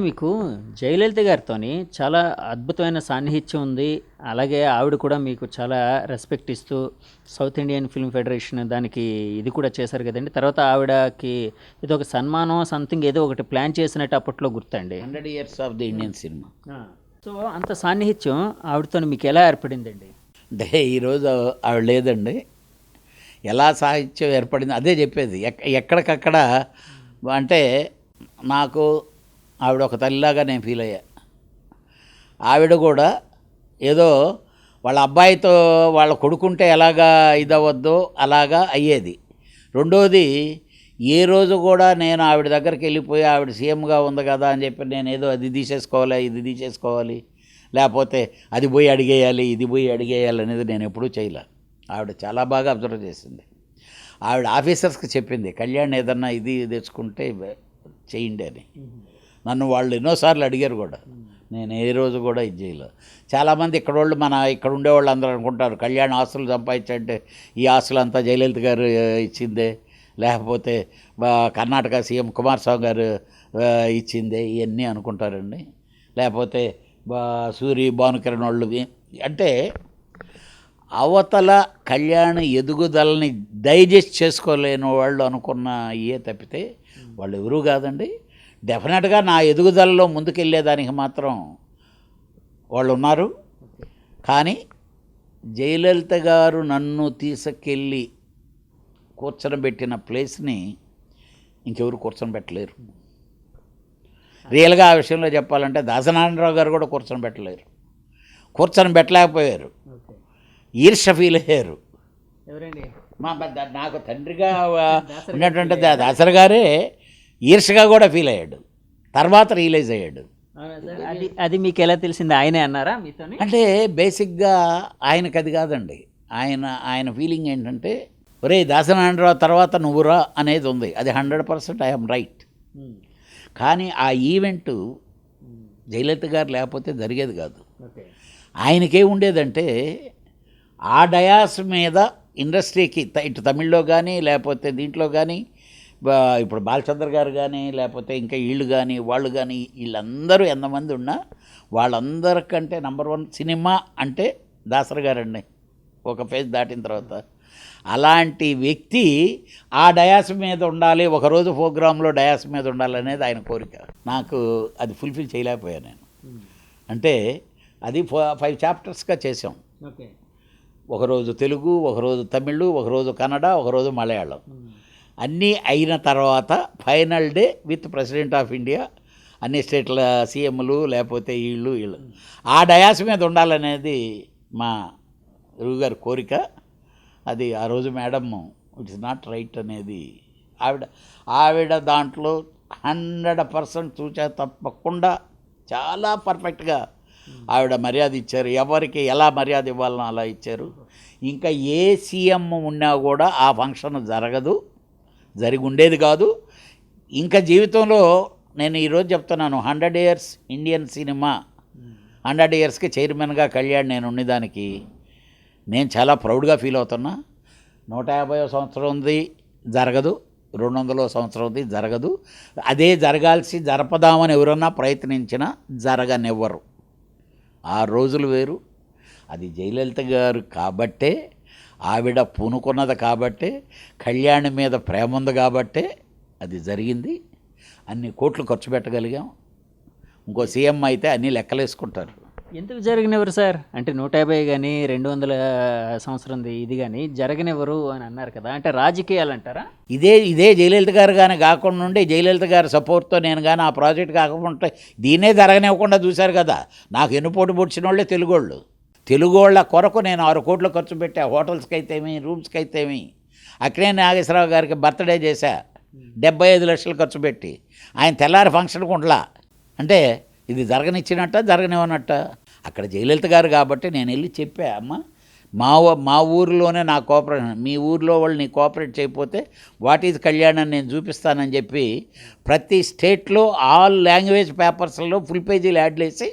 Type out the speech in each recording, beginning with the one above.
మీకు జయలలిత గారితోని చాలా అద్భుతమైన సాన్నిహిత్యం ఉంది. అలాగే ఆవిడ కూడా మీకు చాలా రెస్పెక్ట్ ఇస్తూ సౌత్ ఇండియన్ ఫిల్మ్ ఫెడరేషన్ దానికి ఇది కూడా చేశారు కదండీ. తర్వాత ఆవిడకి ఇదొక సన్మానం సంథింగ్ ఏదో ఒకటి ప్లాన్ చేసినట్టు అప్పట్లో గుర్తండి. 100 years of the Indian cinema. So అంత సాన్నిహిత్యం ఆవిడతోని మీకు ఎలా ఏర్పడిందండి? అంటే ఈరోజు ఆవిడ లేదండి. ఎలా సాహిత్యం ఏర్పడింది అదే చెప్పేది. ఎక్కడికక్కడ అంటే నాకు ఆవిడ ఒక తల్లిలాగా నేను ఫీల్ అయ్యా. ఆవిడ కూడా ఏదో వాళ్ళ అబ్బాయితో వాళ్ళ కొడుకుంటే ఎలాగా ఇదవద్దో అలాగా అయ్యేది. రెండోది, ఏ రోజు కూడా నేను ఆవిడ దగ్గరికి వెళ్ళిపోయి ఆవిడ సీఎంగా ఉంది కదా అని చెప్పి నేను ఏదో అది తీసేసుకోవాలి ఇది తీసేసుకోవాలి, లేకపోతే అది పోయి అడిగేయాలి ఇది పోయి అడిగేయాలి అనేది నేను ఎప్పుడూ చేయలే. ఆవిడ చాలా బాగా అబ్జర్వ్ చేసింది. ఆవిడ ఆఫీసర్స్కి చెప్పింది, కళ్యాణ్ ఏదన్నా ఇది తెచ్చుకుంటే చేయండి అని. నన్ను వాళ్ళు ఎన్నోసార్లు అడిగారు కూడా, నేను ఏ రోజు కూడా ఇది చేయలేదు. చాలామంది ఇక్కడ ఉండేవాళ్ళు అందరూ అనుకుంటారు కళ్యాణ్ ఆస్తులు సంపాదించంటే ఈ ఆస్తులు అంతా జయలలిత గారు ఇచ్చిందే, లేకపోతే కర్ణాటక సీఎం కుమారస్వామి గారు ఇచ్చిందే, ఇవన్నీ అనుకుంటారండి. లేకపోతే సూరి భానుకిరణ్ వాళ్ళు అంటే అవతల కళ్యాణ్ ఎదుగుదలని డైజెస్ట్ చేసుకోలేని వాళ్ళు అనుకున్న ఇయే తప్పితే వాళ్ళు ఎవరూ కాదండి. డెఫినెట్గా నా ఎదుగుదలలో ముందుకెళ్ళేదానికి మాత్రం వాళ్ళు ఉన్నారు. కానీ జయలలిత గారు నన్ను తీసుకెళ్ళి కూర్చొనబెట్టిన ప్లేస్ని ఇంకెవరు కూర్చొనబెట్టలేరు. రియల్గా ఆ విషయంలో చెప్పాలంటే దాసనారాయణరావు గారు కూడా కూర్చొనబెట్టలేకపోయారు. ఈర్ష ఫీల్ అయ్యారు. నాకు తండ్రిగా ఉన్నటువంటి దాసరి గారే ఈర్షగా కూడా ఫీల్ అయ్యాడు. తర్వాత రియలైజ్ అయ్యాడు. అది మీకు ఎలా తెలిసింది? ఆయనే అన్నారా మీతో? అంటే బేసిక్గా ఆయనకు అది కాదండి. ఆయన ఫీలింగ్ ఏంటంటే, ఒరే దాసనారాయణరావు తర్వాత నువ్వురా అనేది ఉంది. అది 100% ఐఎమ్ రైట్. కానీ ఆ ఈవెంటు జయలలిత గారు లేకపోతే జరిగేది కాదు. ఆయనకే ఉండేదంటే ఆ డయాస్ మీద ఇండస్ట్రీకి ఇటు తమిళ్లో కానీ లేకపోతే దీంట్లో కానీ ఇప్పుడు బాలచంద్ర గారు కానీ లేకపోతే ఇంకా వీళ్ళు కానీ వాళ్ళు కానీ వీళ్ళందరూ ఎంతమంది ఉన్నా వాళ్ళందరికంటే నెంబర్ 1 సినిమా అంటే దాసరి గారండి. ఒక ఫేజ్ దాటిన తర్వాత అలాంటి వ్యక్తి ఆ డయాస్ మీద ఉండాలి, ఒకరోజు ప్రోగ్రాంలో డయాస్ మీద ఉండాలనేది ఆయన కోరిక. నాకు అది ఫుల్ఫిల్ చేయలేకపోయాను నేను. అంటే అది 5 చాప్టర్స్గా చేసాం. ఒకరోజు తెలుగు, ఒకరోజు తమిళ్, ఒకరోజు కన్నడ, ఒకరోజు మలయాళం. అన్నీ అయిన తర్వాత final day with president of India, అన్ని స్టేట్ల సీఎంలు లేకపోతే వీళ్ళు ఆ డయాస్ మీద ఉండాలనేది మా గురువు గారి కోరిక. అది ఆ రోజు మేడం ఇట్స్ నాట్ రైట్ అనేది ఆవిడ దాంట్లో 100% చూచా తప్పకుండా చాలా పర్ఫెక్ట్గా ఆవిడ మర్యాద ఇచ్చారు. ఎవరికి ఎలా మర్యాద ఇవ్వాలనో అలా ఇచ్చారు. ఇంకా ఏ సీఎం ఉన్నా కూడా ఆ ఫంక్షన్ జరిగి ఉండేది కాదు. ఇంకా జీవితంలో నేను ఈరోజు చెప్తున్నాను, 100 ఇయర్స్ ఇండియన్ సినిమా 100 ఇయర్స్కి చైర్మన్గా కళ్యాణ్ నేను ఉండేదానికి నేను చాలా ప్రౌడ్గా ఫీల్ అవుతున్నా. 150వ సంవత్సరం ఉంది జరగదు, 200వ సంవత్సరం ఉంది జరగదు. అదే జరపదామని ఎవరన్నా ప్రయత్నించినా జరగనివ్వరు. ఆ రోజులు వేరు. అది జయలలిత గారు కాబట్టే, ఆవిడ పూనుకున్నది కాబట్టే, కళ్యాణ్ మీద ప్రేమ ఉంది కాబట్టే అది జరిగింది. అన్ని కోట్లు ఖర్చు పెట్టగలిగాం. ఇంకో సీఎం అయితే అన్నీ లెక్కలేసుకుంటారు. ఎందుకు జరగనివ్వరు సార్? అంటే 150 కానీ 200 సంవత్సరం ఇది కానీ జరగనివ్వరు అని అన్నారు కదా, అంటే రాజకీయాలు అంటారా? ఇదే జయలలిత గారు కానీ కాకుండా ఉండే, జయలలిత గారి సపోర్ట్తో నేను కానీ ఆ ప్రాజెక్ట్ కాకుండా దీన్నే జరగనివ్వకుండా చూశారు కదా. నాకు ఎన్నుపోటు పొడిచిన వాళ్ళే తెలుగోళ్ళ కొరకు నేను 6 కోట్లు ఖర్చు పెట్టా. హోటల్స్కి అయితేమి, రూమ్స్కి అయితేమి. అక్కడే నాగేశ్వరరావు గారికి బర్త్డే చేశా 75 లక్షలు ఖర్చు పెట్టి. ఆయన తెల్లారి ఫంక్షన్కి ఉండలా. అంటే ఇది జరగనిచ్చినట్ట జరగనివ్వనట్ట? అక్కడ జయలలిత గారు కాబట్టి నేను వెళ్ళి చెప్పా, అమ్మ మా ఊరిలోనే నా కోఆపరేషన్, మీ ఊరిలో వాళ్ళు నీ కోఆపరేట్ చేయకపోతే వాట్ ఈజ్ కళ్యాణ్ అని నేను చూపిస్తానని చెప్పి ప్రతి స్టేట్లో ఆల్ లాంగ్వేజ్ పేపర్స్లో ఫుల్ పేజీలు యాడ్లు వేసి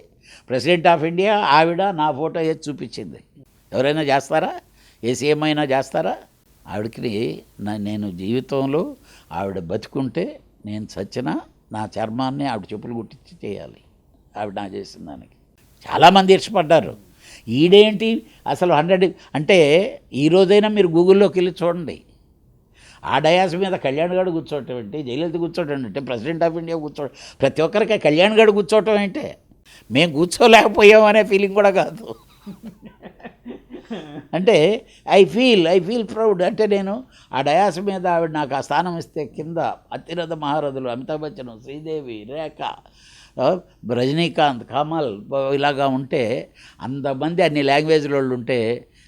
ప్రెసిడెంట్ ఆఫ్ ఇండియా ఆవిడ నా ఫోటో వేసి చూపించింది. ఎవరైనా చేస్తారా? ఏ సీఎం అయినా చేస్తారా? ఆవిడకి నేను జీవితంలో ఆవిడ బతుకుంటే నేను చచ్చినా నా చర్మాన్ని ఆవిడ చెప్పులు కుట్టించి చేయాలి, ఆవిడ నా చేసిన దానికి. చాలామంది ఇష్టపడ్డారు. ఈడేంటి అసలు 100 అంటే ఈ రోజైనా మీరు గూగుల్లోకి వెళ్ళి చూడండి, ఆ డయాస్ మీద కళ్యాణ్ గారు కూర్చోవటం ఏంటి, జయలలిత కూర్చోవటం ఏంటి, ప్రెసిడెంట్ ఆఫ్ ఇండియా కూర్చోవడం, ప్రతి ఒక్కరికి కళ్యాణ్ గారు కూర్చోవటం ఏంటి, మేము కూర్చోలేకపోయామనే ఫీలింగ్ కూడా కాదు. అంటే ఐ ఫీల్ ప్రౌడ్. అంటే నేను ఆ డయాస్ మీద ఆవిడ నాకు ఆ స్థానం ఇస్తే కింద అతిరథ మహారథులు అమితాబ్ బచ్చన్, శ్రీదేవి, రేఖ, రజనీకాంత్, కమల్ ఇలాగా ఉంటే, అంతమంది అన్ని లాంగ్వేజ్ల వాళ్ళు ఉంటే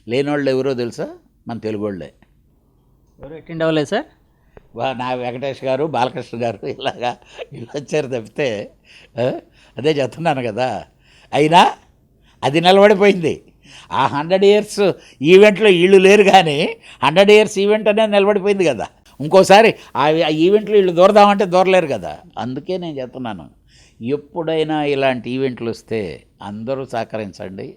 లేనివాళ్ళు ఎవరో తెలుసా? మన తెలుగు వాళ్ళే. ఎవరు అటెండ్ అవ్వలేదు సార్? నా వెంకటేష్ గారు, బాలకృష్ణ గారు ఇలా వచ్చారు తప్పితే, అదే చెప్తున్నాను కదా. అయినా అది నిలబడిపోయింది. ఆ 100 years ఈవెంట్లో వీళ్ళు లేరు, కానీ 100 years ఈవెంట్ అనేది నిలబడిపోయింది కదా. ఇంకోసారి ఆ ఈవెంట్లో వీళ్ళు దూరదామంటే దూరలేరు కదా. అందుకే నేను చెప్తున్నాను, ఎప్పుడైనా ఇలాంటి ఈవెంట్లు వస్తే అందరూ సహకరించండి.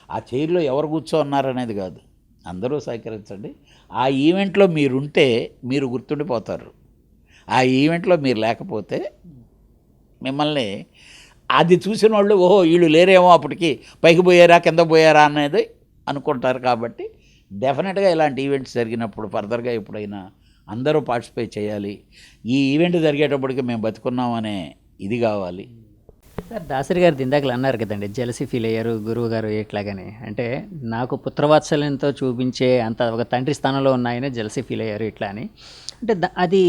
ఆ చైర్లో ఎవరు కూర్చోన్నారనేది కాదు, అందరూ సహకరించండి. ఆ ఈవెంట్లో మీరుంటే మీరు గుర్తుండిపోతారు. ఆ ఈవెంట్లో మీరు లేకపోతే మిమ్మల్ని అది చూసిన వాళ్ళు ఓహో వీళ్ళు లేరేమో, అప్పటికి పైకి పోయారా కింద పోయారా అనేది అనుకుంటారు. కాబట్టి డెఫినెట్గా ఇలాంటి ఈవెంట్స్ జరిగినప్పుడు ఫర్దర్గా ఎప్పుడైనా అందరూ పార్టిసిపేట్ చేయాలి. ఈ ఈవెంట్ జరిగేటప్పటికి మేము బతుకున్నామనే ఇది కావాలి. సార్, దాసరి గారు ఇందాకలు అన్నారు కదండి, జెలసీ ఫీల్ అయ్యారు గురువు గారు ఎట్లాగని. అంటే నాకు పుత్రవాత్సల్యంతో చూపించే అంత ఒక తండ్రి స్థానంలో ఉన్న ఆయన జెలసీ ఫీల్ అయ్యారు ఇట్లా అని. అంటే అది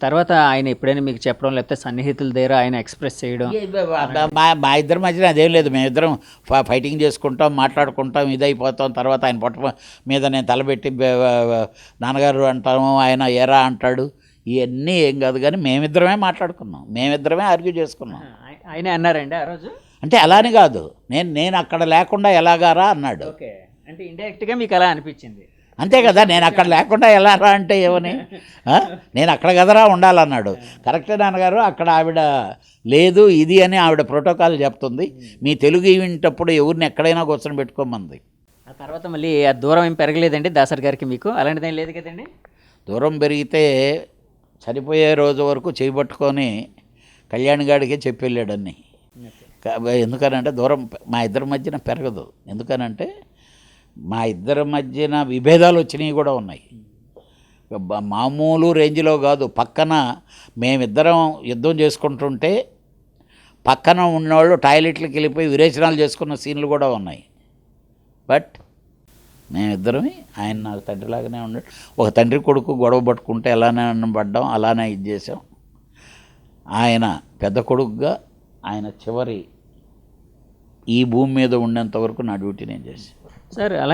తర్వాత ఆయన ఎప్పుడైనా మీకు చెప్పడం, లేకపోతే సన్నిహితుల దగ్గర ఆయన ఎక్స్ప్రెస్ చేయడం? మా ఇద్దరి మధ్యన అదేం లేదు. మేమిద్దరం ఫైటింగ్ చేసుకుంటాం, మాట్లాడుకుంటాం, ఇదైపోతాం. తర్వాత ఆయన పొట్ట మీద నేను తలబెట్టి నాన్నగారు అంటాము, ఆయన ఎరా అంటాడు. ఇవన్నీ ఏం కాదు, కానీ మేమిద్దరమే మాట్లాడుకున్నాం, మేమిద్దరమే ఆర్గ్యూ చేసుకున్నాం. ఆయనే అన్నారండి ఆ రోజు? అంటే అలానే కాదు, నేను అక్కడ లేకుండా ఎలాగారా అన్నాడు. ఓకే, అంటే ఇండైరెక్ట్గా మీకు అలా అనిపించింది. అంతే కదా, నేను అక్కడ లేకుండా ఎలా రా అంటే ఏమని, నేను అక్కడ కదరా ఉండాలన్నాడు. కరెక్టే నాన్నగారు, అక్కడ ఆవిడ లేదు ఇది అని ఆవిడ ప్రోటోకాల్ చెప్తుంది. మీ తెలుగు ఈవెంటప్పుడు ఎవరిని ఎక్కడైనా కూర్చొని పెట్టుకోమంది. ఆ తర్వాత మళ్ళీ ఆ దూరం ఏం పెరగలేదండి దాసరి గారికి మీకు? అలాంటిదేం లేదు కదండి? దూరం పెరిగితే చనిపోయే రోజు వరకు చేయబట్టుకొని కళ్యాణ్ గాడికే చెప్పి వెళ్ళాడన్ని. ఎందుకనంటే దూరం మా ఇద్దరి మధ్యన పెరగదు. ఎందుకనంటే మా ఇద్దరి మధ్యన విభేదాలు వచ్చినవి కూడా ఉన్నాయి. మామూలు రేంజ్లో కాదు. పక్కన మేమిద్దరం యుద్ధం చేసుకుంటుంటే పక్కన ఉన్నవాళ్ళు టాయిలెట్లకు వెళ్ళిపోయి విరేచనాలు చేసుకున్న సీన్లు కూడా ఉన్నాయి. బట్ మేమిద్దరమే, ఆయన నాకు తండ్రిలాగానే ఉన్నాడు. ఒక తండ్రి కొడుకు గొడవ పట్టుకుంటే ఎలానే పడ్డాం, అలానే ఇది చేసాం. ఆయన పెద్ద కొడుకుగా ఆయన చివరి ఈ భూమి మీద ఉండేంత వరకు నా డ్యూటీ నేను చేశాను. సార్ అలా